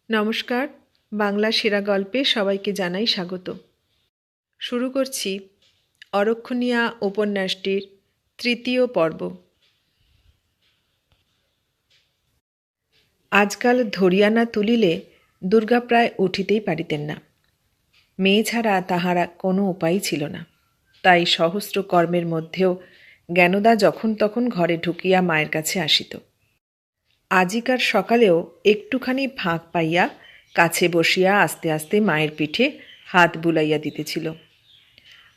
নমস্কার, বাংলা সেরা গল্পে সবাইকে জানাই স্বাগত। শুরু করছি অরক্ষণীয়া উপন্যাসটির তৃতীয় পর্ব। আজকাল ধরিয়া না তুলিলে দুর্গা প্রায় উঠিতেই পারিতেন না। মেয়ে ছাড়া তাহারা কোনো উপায় ছিল না। তাই সহস্র কর্মের মধ্যেও জ্ঞানদা যখন তখন ঘরে ঢুকিয়া মায়ের কাছে আসিত। আজিকার সকালেও একটুখানি ফাঁক পাইয়া কাছে বসিয়া আস্তে আস্তে মায়ের পিঠে হাত বুলাইয়া দিতেছিল।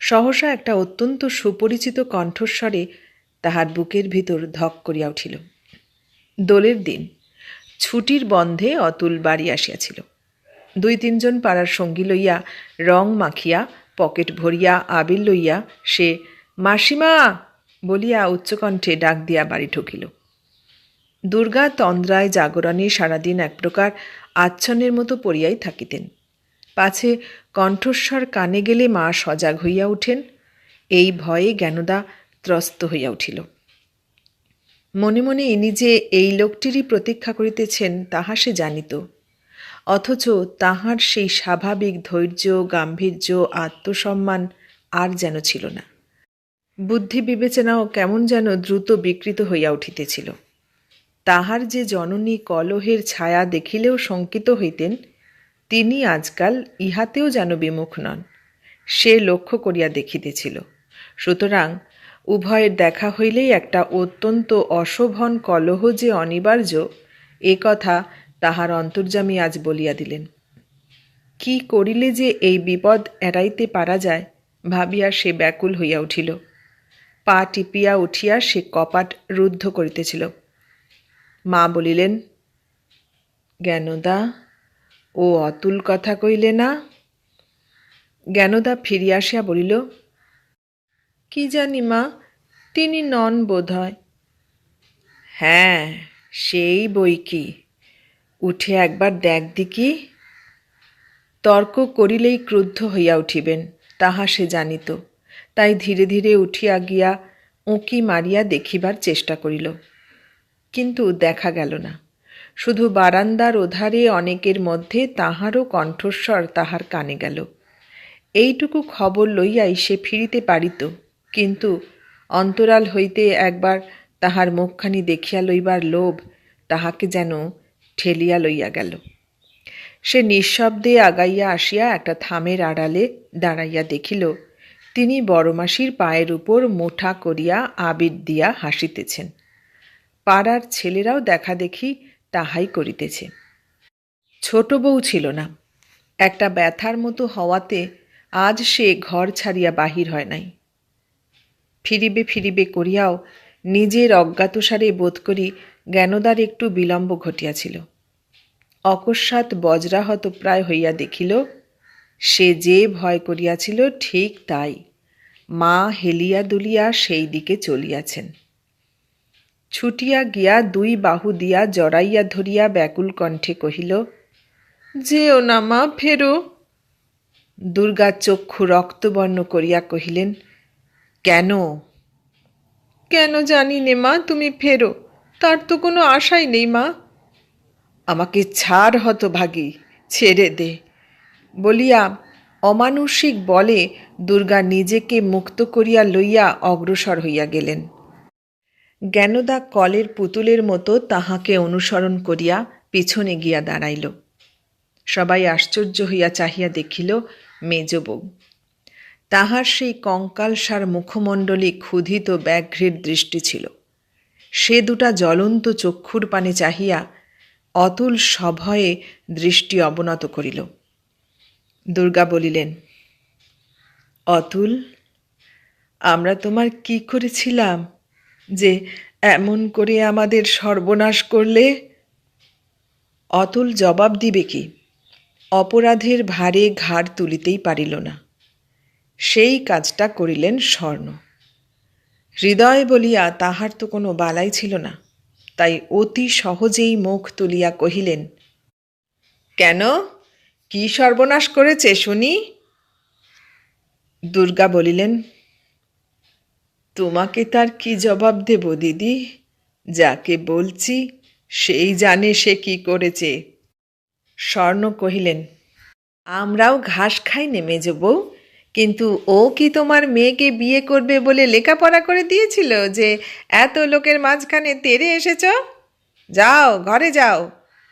সহসা একটা অত্যন্ত সুপরিচিত কণ্ঠস্বরে তাহার বুকের ভিতর ধক করিয়া উঠিল। দোলের দিন, ছুটির বন্ধে অতুল বাড়ি আসিয়াছিল। 2-3 জন পাড়ার সঙ্গী লইয়া রং মাখিয়া পকেট ভরিয়া আবির লইয়া সে মাসিমা বলিয়া উচ্চকণ্ঠে ডাক দিয়া বাড়ি ঢুকিল। দুর্গা তন্দ্রায় জাগরণে সারাদিন এক প্রকার আচ্ছন্নের মতো পড়িয়াই থাকিতেন। পাছে কণ্ঠস্বর কানে গেলে মা সজাগ হইয়া উঠেন, এই ভয়ে জ্ঞানদা ত্রস্ত হইয়া উঠিল। মনে মনে ইনি যে এই লোকটিরই প্রতীক্ষা করিতেছেন তাহা সে জানিত, অথচ তাহার সেই স্বাভাবিক ধৈর্য, গাম্ভীর্য, আত্মসম্মান আর যেন ছিল না। বুদ্ধি বিবেচনাও কেমন যেন দ্রুত বিকৃত হইয়া উঠিতেছিল। তাহার যে জননী কলহের ছায়া দেখিলেও শঙ্কিত হইতেন, তিনি আজকাল ইহাতেও যেন বিমুখ নন, সে লক্ষ্য করিয়া দেখিতেছিল। সুতরাং উভয়ের দেখা হইলেই একটা অত্যন্ত অশোভন কলহ যে অনিবার্য, এ কথা তাহার অন্তর্যামী আজ বলিয়া দিলেন। কি করিলে যে এই বিপদ এড়াইতে পারা যায় ভাবিয়া সে ব্যাকুল হইয়া উঠিল। পা টিপিয়া উঠিয়া সে কপাট রুদ্ধ করিতেছিল। মা বলিলেন, জ্ঞানদা, ও অতুল কথা কইলে না? জ্ঞানদা ফিরিয়া আসিয়া বলিল, কি জানি মা, তিনি নন বোধ হয়। হ্যাঁ, সেই বই কি, উঠে একবার দেখ দেখি। তর্ক করিলেই ক্রুদ্ধ হইয়া উঠিবেন, তাহা সে জানিত। তাই ধীরে ধীরে উঠিয়া গিয়া উঁকি মারিয়া দেখিবার চেষ্টা করিল, কিন্তু দেখা গেল না। শুধু বারান্দার ওধারে অনেকের মধ্যে তাহারও কণ্ঠস্বর তাহার কানে গেল। এইটুকু খবর লইয়াই সে ফিরিতে পারিত, কিন্তু অন্তরাল হইতে একবার তাহার মুখখানি দেখিয়া লইবার লোভ তাহাকে যেন ঠেলিয়া লইয়া গেল। সে নিঃশব্দে আগাইয়া আসিয়া একটা থামের আড়ালে দাঁড়াইয়া দেখিল, তিনি বড়মাসির পায়ের উপর মুঠা করিয়া আবির দিয়া হাসিতেছেন। পাড়ার ছেলেরাও দেখা দেখি তাহাই করিতেছে। ছোট বউ ছিল না। একটা ব্যথার মতো হওয়াতে আজ সে ঘর ছাড়িয়া বাহির হয় নাই। ফিরিবে ফিরিবে করিয়াও নিজের অজ্ঞাতসারে বোধ করি জ্ঞানদার একটু বিলম্ব ঘটিয়াছিল। অকস্মাৎ বজ্রাহত প্রায় হইয়া দেখিল, সে যে ভয় করিয়াছিল ঠিক তাই, মা হেলিয়া দুলিয়া সেই দিকে চলিয়াছেন। ছুটিয়া গিয়া 2 বাহু দিয়া জড়াইয়া ধরিয়া ব্যাকুল কণ্ঠে কহিল, যেও না মা, ফেরো। দুর্গা চক্ষু রক্তবর্ণ করিয়া কহিলেন, কেন? কেন জানি নে মা, তুমি ফেরো, তার তো কোনো আশাই নেই মা। আমাকে ছাড় হতভাগী, ছেড়ে দে বলিয়া অমানুষিক বলে দুর্গা নিজেকে মুক্ত করিয়া লইয়া অগ্রসর হইয়া গেলেন। জ্ঞানদা কলের পুতুলের মতো তাহাকে অনুসরণ করিয়া পিছনে গিয়া দাঁড়াইল। সবাই আশ্চর্য হইয়া চাহিয়া দেখিল মেজ বউ। তাহার সেই কঙ্কালসার মুখমণ্ডলে ক্ষুধিত ব্যাঘ্রের দৃষ্টি ছিল। সে দুটা জ্বলন্ত চক্ষুর পানে চাহিয়া অতুল সভয়ে দৃষ্টি অবনত করিল। দুর্গা বলিলেন, অতুল, আমরা তোমার কি করেছিলাম যে এমন করে আমাদের সর্বনাশ করলে? অতুল জবাব দিবে কি? অপরাধের ভারে ঘাড় তুলিতেই পারিল না। সেই কাজটা করিলেন স্বর্ণ। হৃদয় বলিয়া তাহার তো কোনো বালাই ছিল না, তাই অতি সহজেই মুখ তুলিয়া কহিলেন, কেন, কি সর্বনাশ করেছে শুনি? দুর্গা বলিলেন, তোমাকে তার কি জবাব দেব দিদি? যাকে বলছি সেই জানে সে কি করেছে। স্বর্ণ কহিলেন, আমরাও ঘাস খাই নেমে বউ, কিন্তু ও কি তোমার মেয়েকে বিয়ে করবে বলে লেখাপড়া করে দিয়েছিল যে এত লোকের মাঝখানে তেড়ে এসেছ? যাও, ঘরে যাও।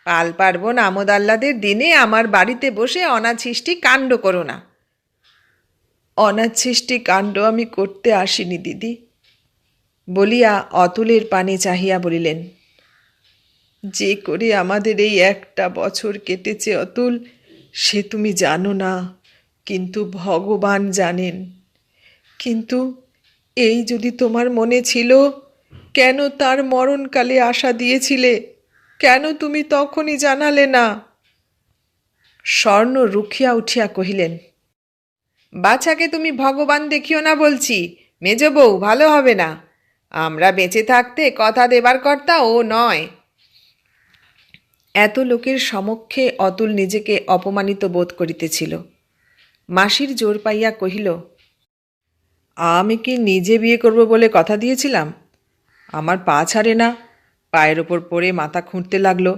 পাল পার্বণ আমোদ আহ্লাদের দিনে আমার বাড়িতে বসে অনাছিষ্টি কাণ্ড করো না। অনাছিষ্টি কাণ্ড আমি করতে আসিনি দিদি, বলিয়া অতুলের পানে চাহিয়া বলিলেন, যে করে আমাদের এই একটা বছর কেটেছে অতুল, সে তুমি জানো না, কিন্তু ভগবান জানেন। কিন্তু এই যদি তোমার মনে ছিল, কেন তার মরণকালে আশা দিয়েছিলে? কেন তুমি তখনই জানালে না? স্বর্ণ রুখিয়া উঠিয়া কহিলেন, বাছাকে তুমি ভগবান দেখিও না বলছি, মেজ বউ ভালো হবে না। আমরা বেঁচে থাকতে কথা দেবার কর্তা ও নয়। এত লোকের সমক্ষে অতুল নিজেকে অপমানিত বোধ করিতেছিল। মাসির জোর পাইয়া কহিল, আমি কি নিজে বিয়ে করব বলে কথা দিয়েছিলাম? আমার পা ছাড়ে না, পায়ের ওপর পড়ে মাথা খুঁড়তে লাগলো।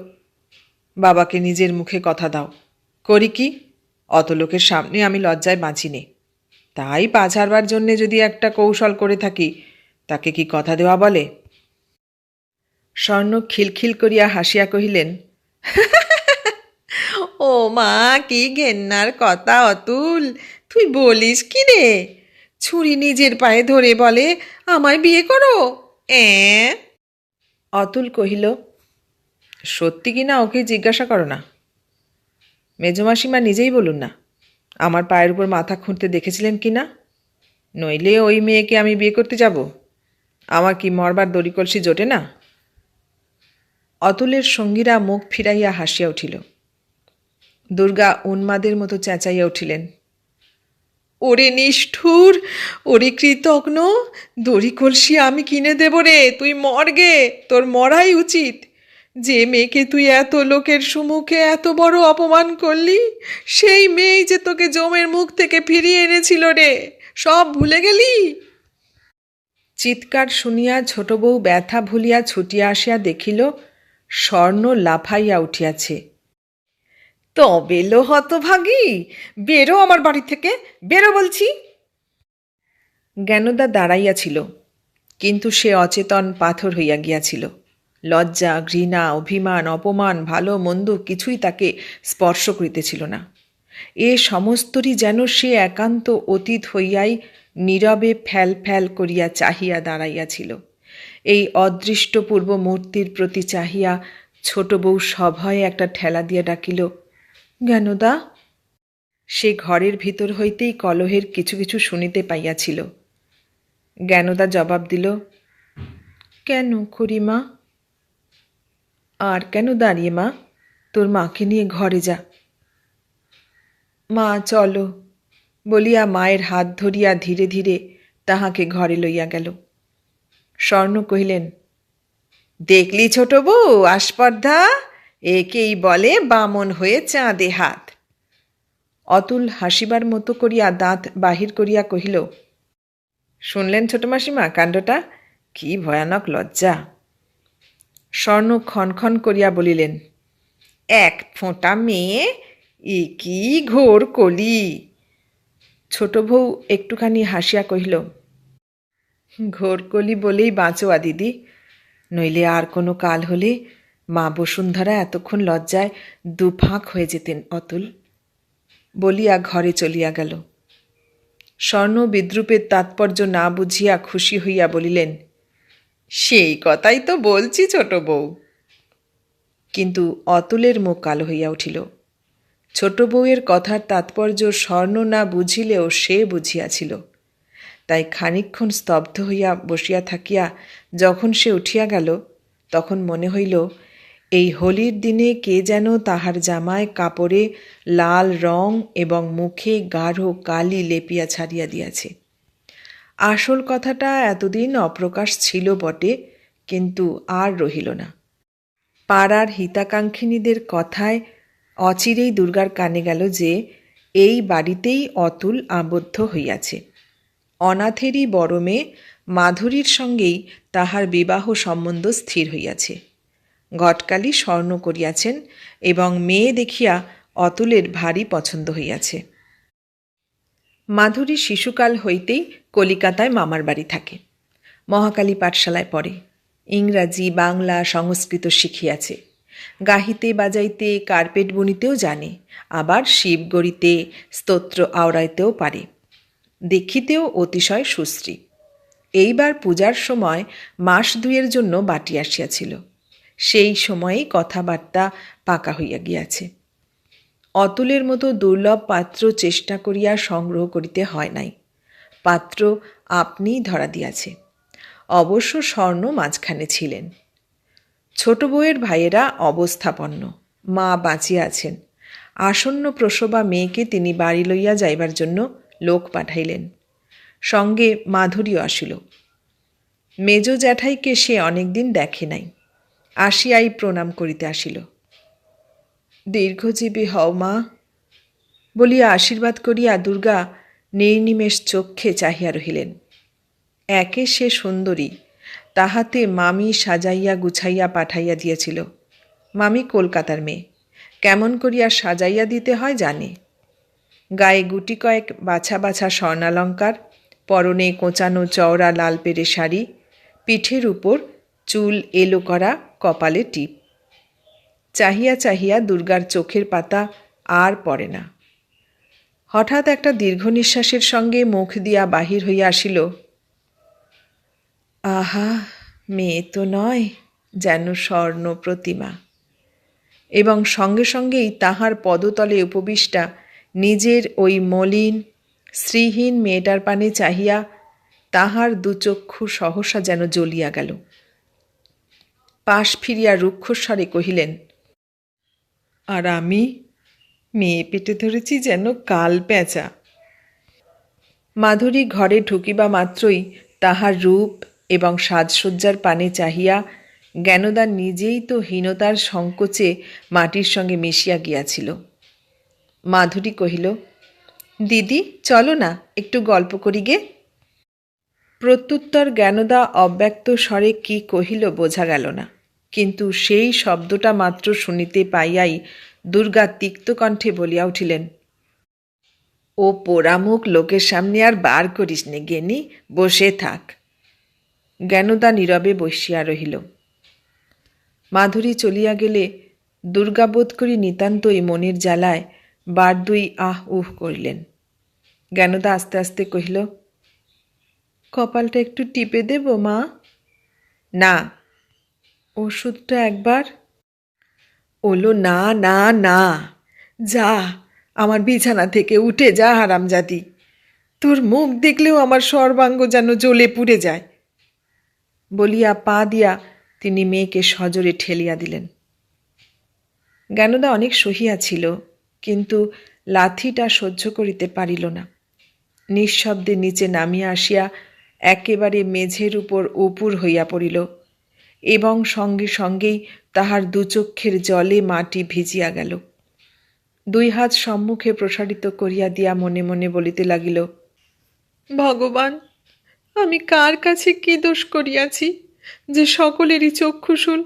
বাবাকে নিজের মুখে কথা দাও। করি কি? অত লোকের সামনে আমি লজ্জায় বাঁচিনি। তাই পা ছাড়বার জন্যে যদি একটা কৌশল করে থাকি, তাকে কি কথা দেওয়া বলে? স্বর্ণ খিলখিল করিয়া হাসিয়া কহিলেন, ও মা, কি ঘেন্নার কথা অতুল! তুই বলিস কি রে? ছুরি নিজের পায়ে ধরে বলে আমায় বিয়ে করো? অতুল কহিল, সত্যি কি না ওকে জিজ্ঞাসা করো না। মেজমাসিমা নিজেই বলুন না, আমার পায়ের উপর মাথা খুঁড়তে দেখেছিলেন কি না? নইলে ওই মেয়েকে আমি বিয়ে করতে যাব? আমার কি মরবার দড়ি কলসি জোটে না? অতুলের সঙ্গীরা মুখ ফিরাইয়া হাসিয়া উঠিল। দুর্গা উন্মাদের মতো চেঁচাইয়া উঠিলেন, ওরে নিষ্ঠুর, ওরে কৃতজ্ঞ, দড়ি কলসি আমি কিনে দেব রে, তুই মরগে, তোর মরাই উচিত। যে মেয়েকে তুই এত লোকের সম্মুখে এত বড় অপমান করলি, সেই মেয়েই যে তোকে জমের মুখ থেকে ফিরিয়ে এনেছিল রে, সব ভুলে গেলি? চিৎকার শুনিয়া ছোট বউ ব্যথা ভুলিয়া ছুটিয়া আসিয়া দেখিল স্বর্ণ লাফাইয়া উঠিয়াছে। তবে লো হতভাগী, বেরো আমার বাড়ি থেকে, বেরো বলছি। জ্ঞানদা দাঁড়াইয়াছিল, কিন্তু সে অচেতন পাথর হইয়া গিয়াছিল। লজ্জা, ঘৃণা, অভিমান, অপমান, ভালো মন্দ কিছুই তাকে স্পর্শ করিতেছিল না। এ সমস্তরই যেন সে একান্ত অতীত হইয়াই নীরবে ফ্যাল ফ্যাল করিয়া চাহিয়া দাঁড়াইয়াছিল। এই অদৃষ্টপূর্ব মূর্তির প্রতি চাহিয়া ছোট বউ সভয়ে একটা ঠেলা দিয়া ডাকিল, জ্ঞানদা। সে ঘরের ভিতর হইতেই কলহের কিছু কিছু শুনিতে পাইয়াছিল। জ্ঞানদা জবাব দিল, কেন খুড়িমা? আর কেন দাঁড়িয়ে মা? তোর মাকে নিয়ে ঘরে যা। মা চলো, বলিয়া মায়ের হাত ধরিয়া ধীরে ধীরে তাহাকে ঘরে লইয়া গেল। স্বর্ণ কহিলেন, দেখলি ছোট বউ আস্পর্ধা, একেই বলে বামন হয়ে চাঁদে হাত। অতুল হাসিবার মতো করিয়া দাঁত বাহির করিয়া কহিল, শুনলেন ছোট মাসিমা কাণ্ডটা? কি ভয়ানক লজ্জা! স্বর্ণ ক্ষণক্ষণ করিয়া বলিলেন, এক ফোঁটা মেয়ে, এ কি ঘোর কলি! ছোট বউ একটুখানি হাসিয়া কহিল, ঘোর কলি বলেই বাঁচোয়া দিদি, নইলে আর কোনো কাল হলে মা বসুন্ধরা এতক্ষণ লজ্জায় দুফাঁক হয়ে যেতেন অতুল। বলিয়া ঘরে চলিয়া গেল। স্বর্ণ বিদ্রূপের তাৎপর্য না বুঝিয়া খুশি হইয়া বলিলেন, সেই কথাই তো বলছি ছোট বউ। কিন্তু অতুলের মুখ কালো হইয়া উঠিল। ছোট বউয়ের কথার তাৎপর্য স্বর্ণ না বুঝিলেও সে বুঝিয়াছিল। তাই খানিকক্ষণ স্তব্ধ হইয়া বসিয়া থাকিয়া যখন সে উঠিয়া গেল, তখন মনে হইল এই হোলির দিনে কে যেন তাহার জামায় কাপড়ে লাল রং এবং মুখে গাঢ় কালি লেপিয়া ছাড়িয়া দিয়াছে। আসল কথাটা এতদিন অপ্রকাশ ছিল বটে, কিন্তু আর রহিল না। পাড়ার হিতাকাঙ্ক্ষিনীদের কথায় অচিরেই দুর্গার কানে গেল যে এই বাড়িতেই অতুল আবদ্ধ হইয়াছে। অনাথেরই বড় মেয়ে মাধুরীর সঙ্গেই তাহার বিবাহ সম্বন্ধ স্থির হইয়াছে। ঘটকালি স্বর্ণ করিয়াছেন এবং মেয়ে দেখিয়া অতুলের ভারী পছন্দ হইয়াছে। মাধুরী শিশুকাল হইতেই কলিকাতায় মামার বাড়ি থাকে। মহাকালী পাঠশালায় পড়ে। ইংরাজি, বাংলা, সংস্কৃত শিখিয়াছে। গাহিতে বাজাইতে, কার্পেট বুনিতেও জানে, আবার শিব গড়িতে, স্তোত্র আওড়াইতেও পারে। দেখিতেও অতিশয় সুশ্রী। এইবার পূজার সময় মাস দুইয়ের জন্য বাটি আসিয়াছিল। সেই সময়েই কথাবার্তা পাকা হইয়া গিয়াছে। অতুলের মতো দুর্লভ পাত্র চেষ্টা করিয়া সংগ্রহ করিতে হয় নাই। পাত্র আপনিই ধরা দিয়াছে। অবশ্য স্বর্ণ মাঝখানে ছিলেন। ছোট বউয়ের ভাইয়েরা অবস্থাপন্ন, মা বাঁচিয়া আছেন। আসন্ন প্রসবা মেয়েকে তিনি বাড়ি লইয়া যাইবার জন্য লোক পাঠাইলেন। সঙ্গে মাধুরীও আসিল। মেজ জ্যাঠাইকে সে অনেকদিন দেখে নাই। আসিয়াই প্রণাম করিতে আসিল। দীর্ঘজীবী হও মা বলিয়া আশীর্বাদ করিয়া দুর্গা নির্নিমেষ চক্ষে চাহিয়া রহিলেন। একে সে সুন্দরী, তাহাতে মামি সাজাইয়া গুছাইয়া পাঠাইয়া দিয়েছিল। মামি কলকাতার মেয়ে, কেমন করিয়া সাজাইয়া দিতে হয় জানে। গায়ে গুটি কয়েক বাছা বাছা স্বর্ণালঙ্কার, পরনে কোঁচানো চওড়া লাল পেরে শাড়ি, পিঠের উপর চুল এলো করা, কপালে টিপ। চাহিয়া চাহিয়া দুর্গার চোখের পাতা আর পড়ে না। হঠাৎ একটা দীর্ঘ নিঃশ্বাসের সঙ্গে মুখ দিয়া বাহির হইয়া আসিল, আহা, মেয়ে তো নয়, যেন স্বর্ণ প্রতিমা। এবং সঙ্গে সঙ্গেই তাহার পদতলে উপবিষ্টা নিজের ওই মলিন শ্রীহীন মেয়েটার পানে চাহিয়া তাহার দুচক্ষু সহসা যেন জ্বলিয়া গেল। পাশ ফিরিয়া রুক্ষস্বরে কহিলেন, আর আমি মেয়ে পেটে ধরেছি যেন কাল পেঁচা। মাধুরী ঘরে ঢুকিবা মাত্রই তাহার রূপ এবং সাজসজ্জার পানে চাহিয়া জ্ঞানদা নিজেই তো হীনতার সংকোচে মাটির সঙ্গে মিশিয়া গিয়াছিল। মাধুরী কহিল, দিদি চলো না, একটু গল্প করি গে। প্রত্যুত্তর জ্ঞানদা অব্যক্ত স্বরে কি কহিল বোঝা গেল না, কিন্তু সেই শব্দটা মাত্র শুনিতে পাইয়াই দুর্গা তিক্ত কণ্ঠে বলিয়া উঠিলেন, ও পোড়ামুখ লোকের সামনে আর বার করিস নে গেনি, বসে থাক। জ্ঞানদা নীরবে বসিয়া রহিল। মাধুরী চলিয়া গেলে দুর্গা বোধ করি নিতান্তই মনের জ্বালায় বার দুই আহ উহ করিলেন। জ্ঞানদা আস্তে আস্তে কহিল, কপালটা একটু টিপে দেব মা? না। ওষুধটা একবার? ওলো না না না, যা আমার বিছানা থেকে উঠে যা হারামজাদি, তোর মুখ দেখলেও আমার সর্বাঙ্গ যেন জ্বলে পুড়ে যায়। বলিয়া পা দিয়া তিনি মেয়েকে সজোরে ঠেলিয়া দিলেন। জ্ঞানদা অনেক সহিয়াছিল, কিন্তু লাথিটা সহ্য করিতে পারিল না। নিঃশব্দে নিচে নামিয়া আসিয়া একেবারে মেঝের উপর উপুর হইয়া পড়িল এবং সঙ্গে সঙ্গেই তাহার দুচক্ষের জলে মাটি ভিজিয়া গেল। দুই হাত সম্মুখে প্রসারিত করিয়া দিয়া মনে মনে বলিতে লাগিল, ভগবান, আমি কার কাছে কি দোষ করিয়াছি যে সকলেরই চক্ষুশূল?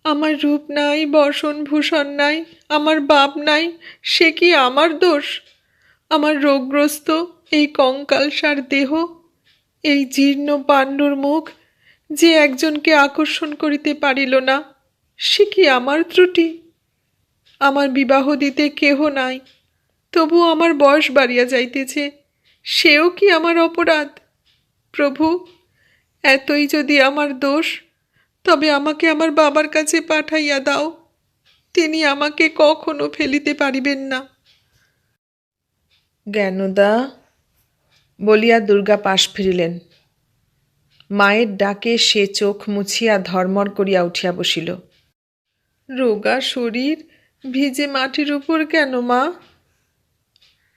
আমার রূপ নাই, বসন ভূষণ নাই, আমার বাপ নাই, সে কি আমার দোষ? আমার রোগগ্রস্ত এই কঙ্কালসার দেহ, এই জীর্ণ পাণ্ডুর মুখ যে একজনকে আকর্ষণ করিতে পারিল না, সে কি আমার ত্রুটি? আমার বিবাহ দিতে কেহ নাই, তবু আমার বয়স বাড়িয়া যাইতেছে, সেও কি আমার অপরাধ? প্রভু, এতই যদি আমার দোষ, তবে আমাকে আমার বাবার কাছে পাঠাইয়া দাও, তিনি আমাকে কখনো ফেলিতে পারিবেন না। জ্ঞানদা বলিয়া দুর্গা পাশ ফিরিলেন। মায়ের ডাকে সে চোখ মুছিয়া ধর্মর করিয়া উঠিয়া বসিল। রোগা শরীর ভিজে মাটির উপর কেন মা?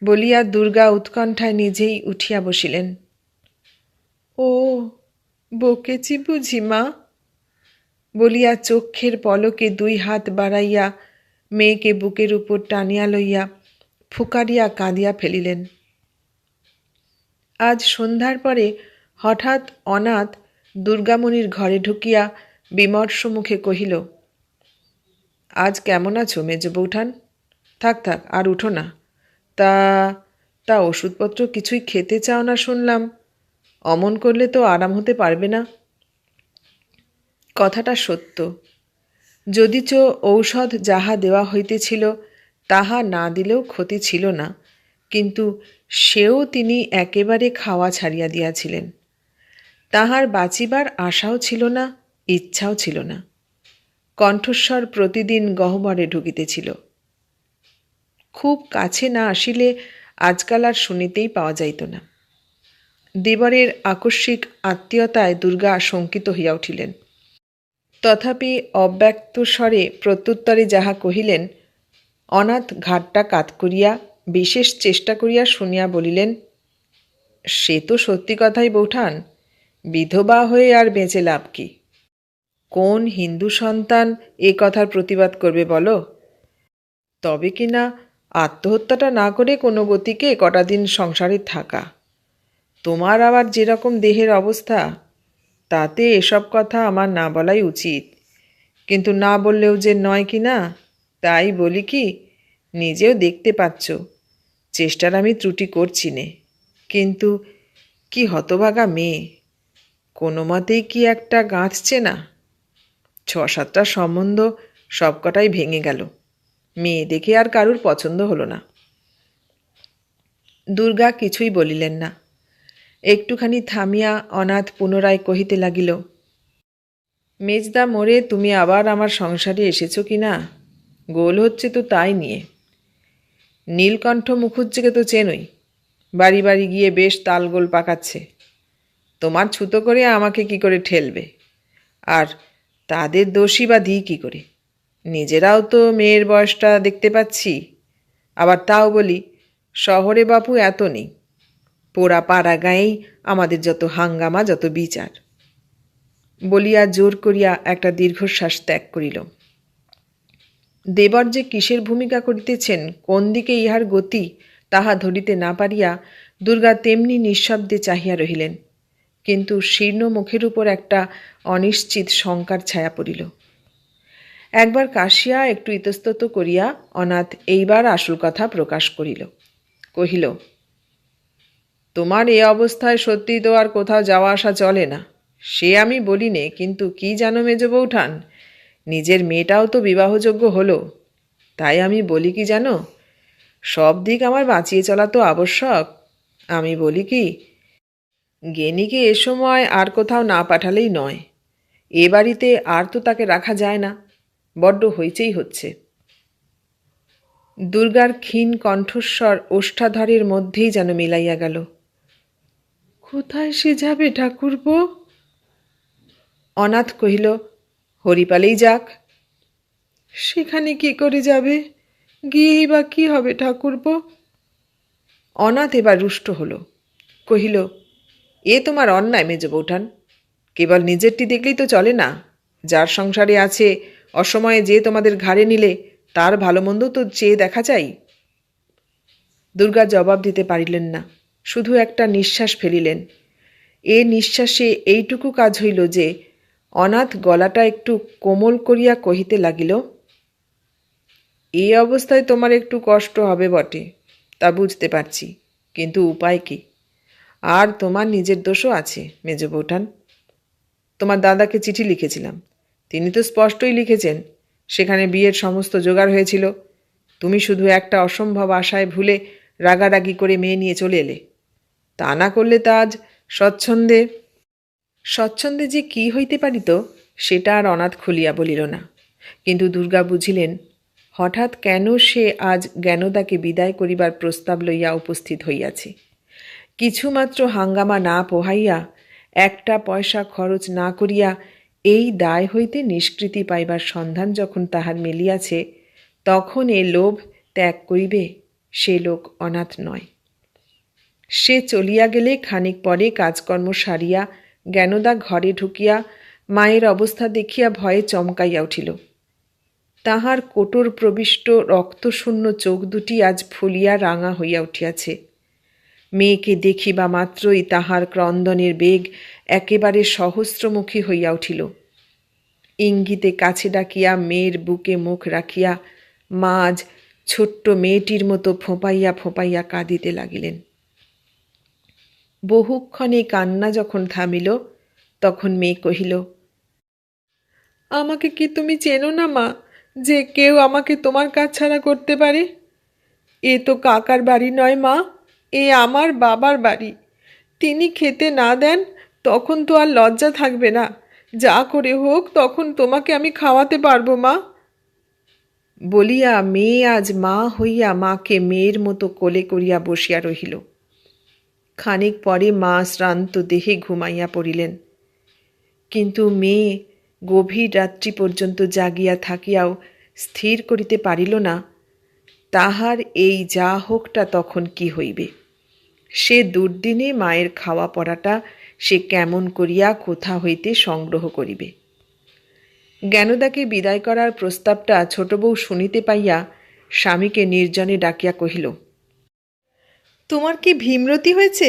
বলিয়া দুর্গা উৎকণ্ঠায় নিজেই উঠিয়া বসিলেন। ও, বকেছি বুঝি মা? বলিয়া চক্ষের পলকে দুই হাত বাড়াইয়া মেয়েকে বুকের উপর টানিয়া লইয়া ফুকারিয়া কাঁদিয়া ফেলিলেন। আজ সন্ধ্যার পরে হঠাৎ অনাথ দুর্গামণির ঘরে ঢুকিয়া বিমর্ষ মুখে কহিল, আজ কেমন আছো মেজ বৌঠান? থাক থাক, আর উঠো না। তা তা ওষুধপত্র কিছুই খেতে চাও না শুনলাম। অমন করলে তো আরাম হতে পারবে না। কথাটা সত্য। যদিচ ঔষধ যাহা দেওয়া হইতেছিল তাহা না দিলেও ক্ষতি ছিল না, কিন্তু সেও তিনি একেবারে খাওয়া ছাড়িয়া দিয়াছিলেন। তাহার বাঁচিবার আশাও ছিল না, ইচ্ছাও ছিল না। কণ্ঠস্বর প্রতিদিন গহ্বরে ঢুকিতেছিল। খুব কাছে না আসিলে আজকাল আর শুনিতেই পাওয়া যাইত না। দেবরের আকস্মিক আত্মীয়তায় দুর্গা শঙ্কিত হইয়া উঠিলেন। তথাপি অব্যক্ত স্বরে প্রত্যুত্তরে যাহা কহিলেন, অনাথ ঘাটটা কাত করিয়া বিশেষ চেষ্টা করিয়া শুনিয়া বলিলেন, সে তো সত্যি কথাই বৌঠান, বিধবা হয়ে আর বেঁচে লাভ কি? কোন হিন্দু সন্তান এ কথার প্রতিবাদ করবে বলো? তবে কি না আত্মহত্যাটা না করে কোনো গতিকে কটা দিন সংসারে থাকা। তোমার আবার যেরকম দেহের অবস্থা, তাতে এসব কথা আমার না বলাই উচিত, কিন্তু না বললেও যে নয় কি না, তাই বলি কি, নিজেও দেখতে পাচ্ছ চেষ্টার আমি ত্রুটি করছি নে, কিন্তু কি হতভাগা মেয়ে, কোনো মতেই কি একটা গাঁথছে না। 6-7টা সম্বন্ধ সবকটাই ভেঙে গেল, মেয়ে দেখে আর কারুর পছন্দ হলো না। দুর্গা কিছুই বলিলেন না। একটুখানি থামিয়া অনাথ পুনরায় কহিতে লাগিল, মেজদা মোরে তুমি আবার আমার সংসারে এসেছ কি না, গোল হচ্ছে তো তাই নিয়ে। নীলকণ্ঠ মুখুজ্জিকে তো চেনই, বাড়ি বাড়ি গিয়ে বেশ তালগোল পাকাচ্ছে। তোমার ছুতো করে আমাকে কি করে ঠেলবে? আর তাদের দোষী বা দিই কী করে? নিজেরাও তো মেয়ের বয়সটা দেখতে পাচ্ছি। আবার তাও বলি, শহরে বাপু এত নেই, পোড়া পাড়া গাঁয়েই আমাদের যত হাঙ্গামা, যত বিচার। বলিয়া জোর করিয়া একটা দীর্ঘশ্বাস ত্যাগ করিল। দেবর যে কিসের ভূমিকা করিতেছেন, কোন দিকে ইহার গতি, তাহা ধরিতে না পারিয়া দুর্গা তেমনি নিঃশব্দে চাহিয়া রহিলেন, কিন্তু শীর্ণ মুখের উপর একটা অনিশ্চিত শঙ্কার ছায়া পড়িল। একবার কাশিয়া একটু ইতস্তত করিয়া অনাথ এইবার আসল কথা প্রকাশ করিল। কহিল, তোমার এ অবস্থায় সত্যি তো আর কোথাও যাওয়া আসা চলে না, সে আমি বলি নে, কিন্তু কি জানো মেজ বৌঠান, নিজের মেয়েটাও তো বিবাহযোগ্য হলো। তাই আমি বলি কি জানো, সব দিক আমার বাঁচিয়ে চলা তো আবশ্যক। আমি বলি কি, গেনিকে এ সময় আর কোথাও না পাঠালেই নয়। এ বাড়িতে আর তো তাকে রাখা যায় না, বড্ড হইচেই হচ্ছে। দুর্গার ক্ষীণ কণ্ঠস্বর ওষ্ঠাধরের মধ্যেই যেন মিলাইয়া গেল। কোথায় সে যাবে ঠাকুরপো? অনাথ কহিল, হরিপালেই যাক। সেখানে কি করে যাবে? গিয়েই বা কী হবে ঠাকুরপো? অনাথ এবার রুষ্ট হল। কহিল, এ তোমার অন্যায় মেজ বৌঠান। কেবল নিজেরটি দেখলেই তো চলে না। যার সংসারে আছে, অসময়ে যে তোমাদের ঘাড়ে নিলে তার ভালো মন্দ তো চেয়ে দেখা চাই। দুর্গা জবাব দিতে পারিলেন না, শুধু একটা নিঃশ্বাস ফেলিলেন। এ নিঃশ্বাসে এইটুকু কাজ হইল যে অনাথ গলাটা একটু কোমল করিয়া কহিতে লাগিল, এই অবস্থায় তোমার একটু কষ্ট হবে বটে, তা বুঝতে পারছি, কিন্তু উপায় কি? আর তোমার নিজের দোষও আছে মেজ বৌঠান। তোমার দাদাকে চিঠি লিখেছিলাম, তিনি তো স্পষ্টই লিখেছেন সেখানে বিয়ের সমস্ত জোগাড় হয়েছিল। তুমি শুধু একটা অসম্ভব আশায় ভুলে রাগারাগি করে মেয়ে নিয়ে চলে এলে। তা না করলে তা আজ স্বচ্ছন্দে স্বচ্ছন্দে যে কি হইতে পারিত সেটা আর অনাথ খুলিয়া বলিল না। কিন্তু দুর্গা বুঝিলেন হঠাৎ কেন সে আজ জ্ঞানদাকে বিদায় করিবার প্রস্তাব লইয়া উপস্থিত হইয়াছে। কিছুমাত্র হাঙ্গামা না পোহাইয়া, একটা পয়সা খরচ না করিয়া এই দায় হইতে নিষ্কৃতি পাইবার সন্ধান যখন তাহার মিলিয়াছে, তখন এ লোভ ত্যাগ করিবে সে লোক অনাথ নয়। সে চলিয়া গেলে খানিক পরে কাজকর্ম সারিয়া জ্ঞানদা ঘরে ঢুকিয়া মায়ের অবস্থা দেখিয়া ভয়ে চমকাইয়া উঠিল। তাহার কোটর প্রবিষ্ট রক্তশূন্য চোখ দুটি আজ ফুলিয়া রাঙা হইয়া উঠিয়াছে। মেয়েকে দেখিবা মাত্রই তাহার ক্রন্দনের বেগ একেবারে সহস্রমুখী হইয়া উঠিল। ইঙ্গিতে কাছে ডাকিয়া মেয়ের বুকে মুখ রাখিয়া মা আজ ছোট্ট মেয়েটির মতো ফোঁপাইয়া ফোঁপাইয়া কাঁদিতে লাগিলেন। বহুক্ষণে কান্না যখন থামিল, তখন মেয়ে কহিল, আমাকে কি তুমি চেনো না মা, যে কেউ আমাকে তোমার কাজ ছাড়া করতে পারে? এ তো কাকার বাড়ি নয় মা, এ আমার বাবার বাড়ি। তিনি খেতে না দেন তখন তো আর লজ্জা থাকবে না। যা করে হোক তখন তোমাকে আমি খাওয়াতে পারবো মা। বলিয়া মেয়ে আজ মা হইয়া মাকে মেয়ের মতো কোলে করিয়া বসিয়া রহিল। খানিক পরে মা শ্রান্ত দেহে ঘুমাইয়া পড়িলেন। কিন্তু মেয়ে গভীর রাত্রি পর্যন্ত জাগিয়া থাকিয়াও স্থির করিতে পারিল না তাহার এই যা হোকটা তখন কি হইবে। সে দুর্দিনে মায়ের খাওয়া পড়াটা সে কেমন করিয়া কোথা হইতে সংগ্রহ করিবে। জ্ঞানদাকে বিদায় করার প্রস্তাবটা ছোট বউ শুনিতে পাইয়া স্বামীকে নির্জনে ডাকিয়া কহিল, তোমার কি ভীমরতি হয়েছে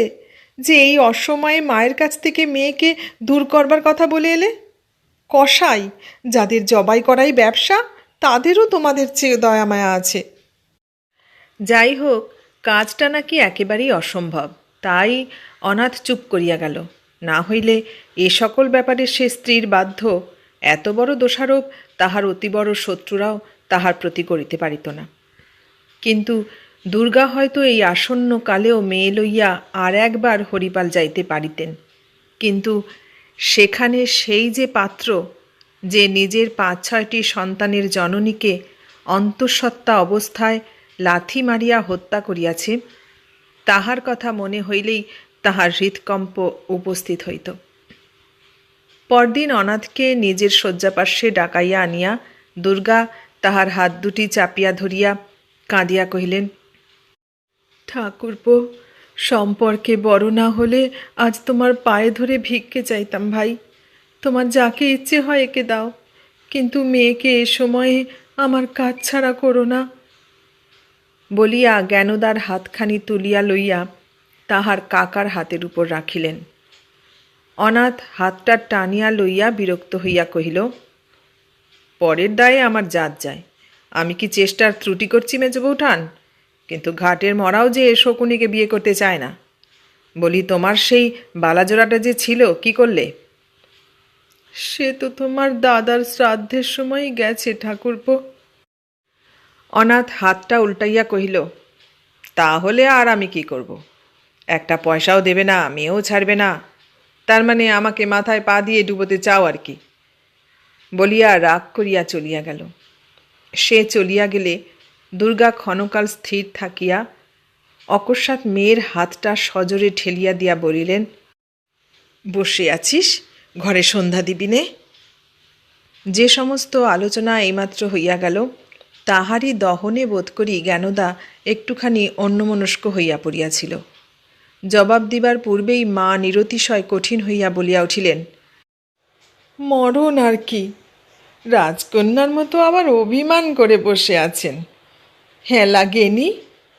যে এই অসময়ে মায়ের কাছ থেকে মেয়েকে দূর করবার কথা বলে এলে? কসাই, যাদের জবাই করাই ব্যবসা, তাদেরও তোমাদের চেয়ে দয়ামায়া আছে। যাই হোক, কাজটা নাকি একেবারেই অসম্ভব, তাই অনাথ চুপ করিয়া গেল। না হইলে এ সকল ব্যাপারে সে স্ত্রীর বাধ্য। এত বড় দোষারোপ তাহার অতি বড় শত্রুরাও তাহার প্রতি করিতে পারিত না। কিন্তু দুর্গা হয়তো এই আসন্ন কালেও মেয়ে লইয়া আর একবার হরিপাল যাইতে পারিতেন। কিন্তু সেখানে সেই যে পাত্র, যে নিজের ৫-৬টি সন্তানের জননীকে অন্তঃসত্ত্বা অবস্থায় লাথি মারিয়া হত্যা করিয়াছে, তাহার কথা মনে হইলেই তাহার হৃৎকম্প উপস্থিত হইত। পরদিন অনাথকে নিজের শয্যাপার্শ্বে ডাকাইয়া আনিয়া দুর্গা তাহার হাত দুটি চাপিয়া ধরিয়া কাঁদিয়া কহিলেন, ঠাকুরপো, সম্পর্কে বড় না হলে আজ তোমার পায়ে ধরে ভিক্ষে চাইতাম ভাই। তোমার যাকে ইচ্ছে হয় একে দাও, কিন্তু মেয়েকে এ সময়ে আমার কাজ ছাড়া করো না। বলিয়া জ্ঞানদার হাতখানি তুলিয়া লইয়া তাহার কাকার হাতের উপর রাখিলেন। অনাথ হাতটা টানিয়া লইয়া বিরক্ত হইয়া কহিল, পরের দায়ে আমার জাত যায়। আমি কি চেষ্টার ত্রুটি করছি মেজ বৌঠান? কিন্তু ঘাটের মরাও যে শকুনিকে বিয়ে করতে চায় না। বলি, তোমার সেই বালাজোড়াটা যে ছিল, কি করলে? সে তো তোমার দাদার শ্রাদ্ধের সময়ই গেছে ঠাকুরপো। অনাথ হাতটা উল্টাইয়া কহিল, তাহলে আর আমি কি করব? একটা পয়সাও দেবে না, মেয়েও ছাড়বে না, তার মানে আমাকে মাথায় পা দিয়ে ডুবোতে চাও আর কি? বলিয়া রাগ করিয়া চলিয়া গেল। সে চলিয়া গেলে দুর্গা ক্ষণকাল স্থির থাকিয়া অকস্মাৎ মেয়ের হাতটা সজোরে ঠেলিয়া দিয়া বলিলেন, বসে আছিস, ঘরে সন্ধ্যা দিবি নে? যে সমস্ত আলোচনা এইমাত্র হইয়া গেল, তাহারই দহনে বোধ করি জ্ঞানদা একটুখানি অন্যমনস্ক হইয়া পড়িয়াছিল। জবাব দিবার পূর্বেই মা নিরতিশয় কঠিন হইয়া বলিয়া উঠিলেন, মরণ আর কি? রাজকন্যার মতো আবার অভিমান করে বসে আছেন। হ্যাঁ লাগেনি,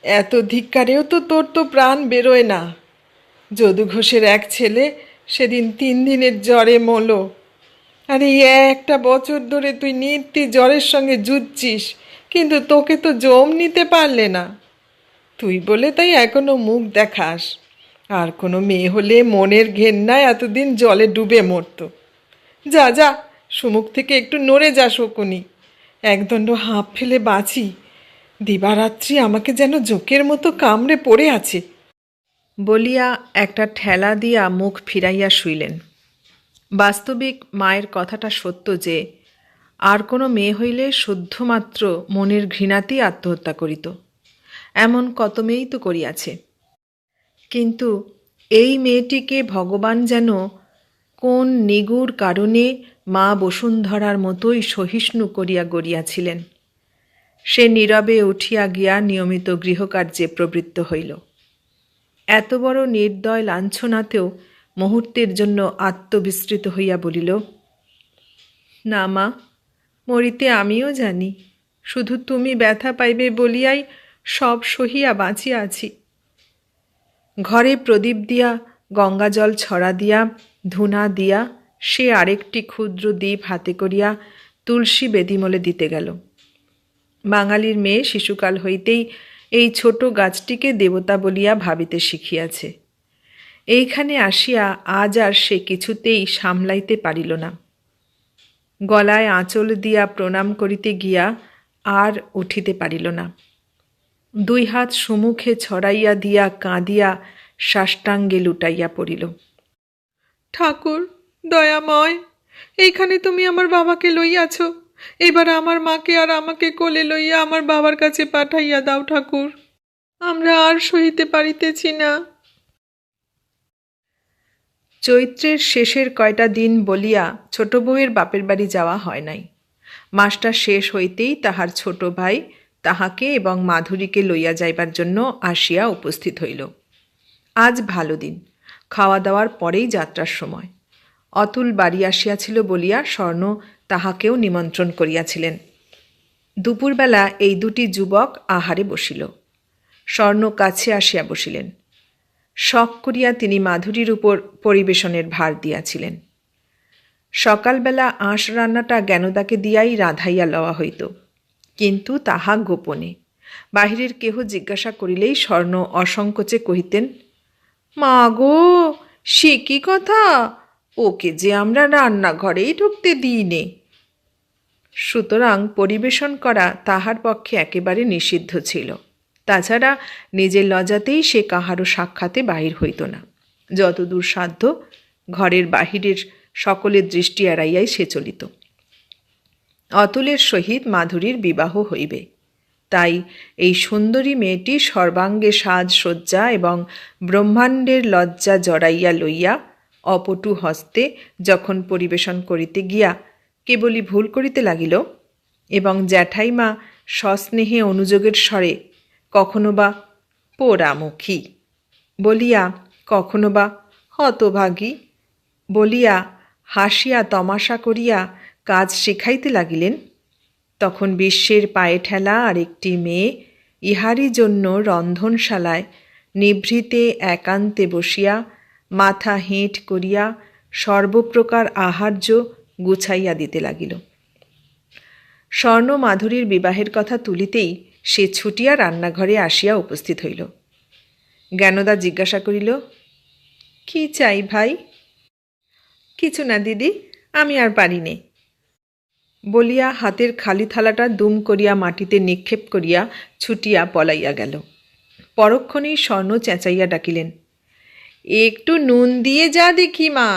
এত ধিক্কারেও তো তোর তো প্রাণ বেরোয় না। যদু ঘোষের এক ছেলে সেদিন ৩ দিনের জ্বরে মল। আর এই একটা বছর ধরে তুই নিত্য জ্বরের সঙ্গে যুঝছিস, কিন্তু তোকে তো জম নিতে পারলে না। তুই বলে তাই এখনো মুখ দেখাস। আর কোনো মেয়ে হলে মনের ঘেন্নায় এতদিন জলে ডুবে মরত। যা যা, সুমুখ থেকে একটু নড়ে যা শকুনি। একদণ্ড হাঁপ ফেলে বাঁচি। দিবারাত্রি আমাকে যেন জোকের মতো কামড়ে পড়ে আছে। বলিয়া একটা ঠেলা দিয়া মুখ ফিরাইয়া শুইলেন। বাস্তবিক মায়ের কথাটা সত্য যে আর কোনো মেয়ে হইলে শুদ্ধমাত্র মনের ঘৃণাতেই আত্মহত্যা করিত। এমন কত মেয়েই তো করিয়াছে। কিন্তু এই মেয়েটিকে ভগবান যেন কোন নিগুড় কারণে মা বসুন্ধরার মতোই সহিষ্ণু করিয়া গড়িয়াছিলেন। সে নীরবে উঠিয়া গিয়া নিয়মিত গৃহকার্যে প্রবৃত্ত হইল। এত বড় নির্দয় লাঞ্ছনাতেও মুহূর্তের জন্য আত্মবিস্মৃত হইয়া বলিল, না মা, মরিতে আমিও জানি। শুধু তুমি ব্যথা পাইবে বলিয়াই সব সহিয়া বাঁচিয়া আছি। ঘরে প্রদীপ দিয়া, গঙ্গাজল ছড়া দিয়া, ধূনা দিয়া সে আরেকটি ক্ষুদ্র দ্বীপ হাতে করিয়া তুলসী বেদিমলে দিতে গেল। বাঙালির মেয়ে শিশুকাল হইতেই এই ছোট গাছটিকে দেবতা বলিয়া ভাবিতে শিখিয়াছে। এইখানে আসিয়া আজ আর সে কিছুতেই সামলাইতে পারিল না। গলায় আঁচল দিয়া প্রণাম করিতে গিয়া আর উঠিতে পারিল না। দুই হাত সম্মুখে ছড়াইয়া দিয়া কাঁদিয়া সাষ্টাঙ্গে লুটাইয়া পড়িল। ঠাকুর দয়াময়, এইখানে তুমি আমার বাবাকে লইয়াছ, এবার আমার মাকে আর আমাকে কোলে লইয়া আমার বাবার কাছে পাঠাইয়া দাও ঠাকুর, আমরা আর সহিতে পারিতেছি না। চৈত্রের শেষের কয়টা দিন বলিয়া ছোট বউয়ের বাপের বাড়ি যাওয়া হয় নাই। মাসটা শেষ হইতেই তাহার ছোট ভাই তাহাকে এবং মাধুরীকে লইয়া যাইবার জন্য আসিয়া উপস্থিত হইল। আজ ভালো দিন, খাওয়া দাওয়ার পরেই যাত্রার সময়। অতুল বাড়ি আসিয়াছিল বলিয়া স্বর্ণ তাহাকেও নিমন্ত্রণ করিয়াছিলেন। দুপুরবেলা এই দুটি যুবক আহারে বসিল। স্বর্ণ কাছে আসিয়া বসিলেন। শখ করিয়া তিনি মাধুরীর উপর পরিবেশনের ভার দিয়াছিলেন। সকালবেলা আঁশ রান্নাটা জ্ঞানদাকে দিয়াই রাঁধাইয়া লওয়া হইত, কিন্তু তাহা গোপনে। বাহিরের কেহ জিজ্ঞাসা করিলেই স্বর্ণ অসংকোচে কহিতেন, মা গো, সে কি কথা, ওকে যে আমরা রান্নাঘরেই ঢুকতে দিই নে। সুতরাং পরিবেশন করা তাহার পক্ষে একেবারে নিষিদ্ধ ছিল। তাছাড়া নিজের লজ্জাতেই সে কাহারও সাক্ষাতে বাহির হইত না। যতদূর সাধ্য ঘরের বাহিরের সকলের দৃষ্টি এড়াইয়াই সে চলিত। অতুলের সহিত মাধুরীর বিবাহ হইবে, তাই এই সুন্দরী মেয়েটি সর্বাঙ্গে সাজসজ্জা এবং ব্রহ্মাণ্ডের লজ্জা জড়াইয়া লইয়া অপটু হস্তে যখন পরিবেশন করিতে গিয়া কেবলই ভুল করিতে লাগিল এবং জ্যাঠাইমা সস্নেহে অনুযোগের স্বরে কখনো বা পোড়ামুখী বলিয়া, কখনো বা হতভাগী বলিয়া হাসিয়া তমাশা করিয়া কাজ শেখাইতে লাগিলেন, তখন বিশ্বের পায়ে ঠেলা আর একটি মেয়ে ইহারই জন্য রন্ধনশালায় নিভৃতে একান্তে বসিয়া মাথা হেঁট করিয়া সর্বপ্রকার আহার্য গুছাইয়া দিতে লাগিল। স্বর্ণ মাধুরীর বিবাহের কথা তুলিতেই সে ছুটিয়া রান্নাঘরে আসিয়া উপস্থিত হইল। জ্ঞানদা জিজ্ঞাসা করিল, কি চাই ভাই? কিছু না দিদি, আমি আর পারি নে বলিয়া হাতের খালি থালাটা দুম করিয়া মাটিতে নিক্ষেপ করিয়া ছুটিয়া পলাইয়া গেল। পরক্ষণেই স্বর্ণ চেঁচাইয়া ডাকিলেন, একটু নুন দিয়ে যা দেখি মা।